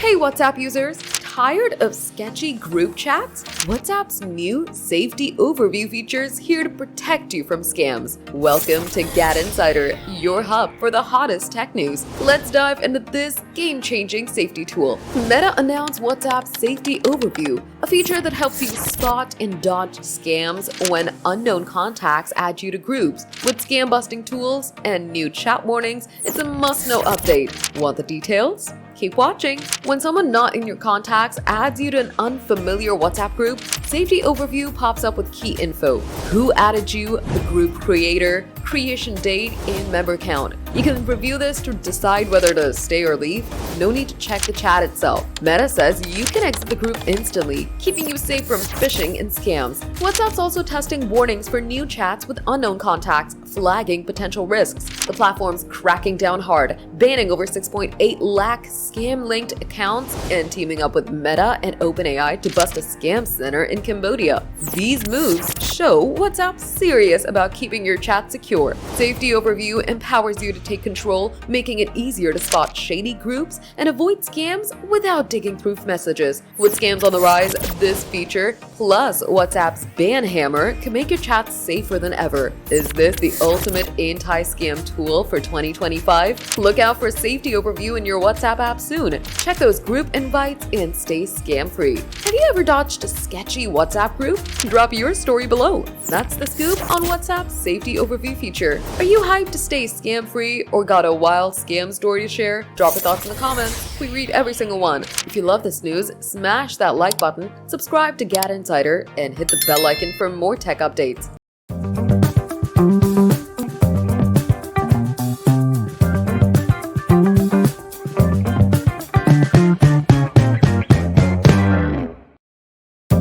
Hey WhatsApp users, tired of sketchy group chats? WhatsApp's new safety overview feature is here to protect you from scams. Welcome to GadInsider, your hub for the hottest tech news. Let's dive into this game-changing safety tool. Meta announced WhatsApp's safety overview, a feature that helps you spot and dodge scams when unknown contacts add you to groups. With scam-busting tools and new chat warnings, it's a must-know update. Want the details? Keep watching. When someone not in your contacts adds you to an unfamiliar WhatsApp group, Safety Overview pops up with key info. Who added you, the group creator, creation date, and member count. You can review this to decide whether to stay or leave. No need to check the chat itself. Meta says you can exit the group instantly, keeping you safe from phishing and scams. WhatsApp's also testing warnings for new chats with unknown contacts, flagging potential risks. The platform's cracking down hard, banning over 6.8 lakh scam-linked accounts and teaming up with Meta and OpenAI to bust a scam center in Cambodia. These moves show WhatsApp's serious about keeping your chat secure. Safety Overview empowers you to take control, making it easier to spot shady groups and avoid scams without digging through messages. With scams on the rise, this feature, plus WhatsApp's ban hammer, can make your chats safer than ever. Is this the ultimate anti-scam tool for 2025? Look out for Safety Overview in your WhatsApp app soon. Check those group invites and stay scam-free. Have you ever dodged a sketchy WhatsApp group? Drop your story below. That's the scoop on WhatsApp's Safety Overview feature. Are you hyped to stay scam-free or got a wild scam story to share? Drop your thoughts in the comments. We read every single one. If you love this news, smash that like button, subscribe to GadInsider, and hit the bell icon for more tech updates.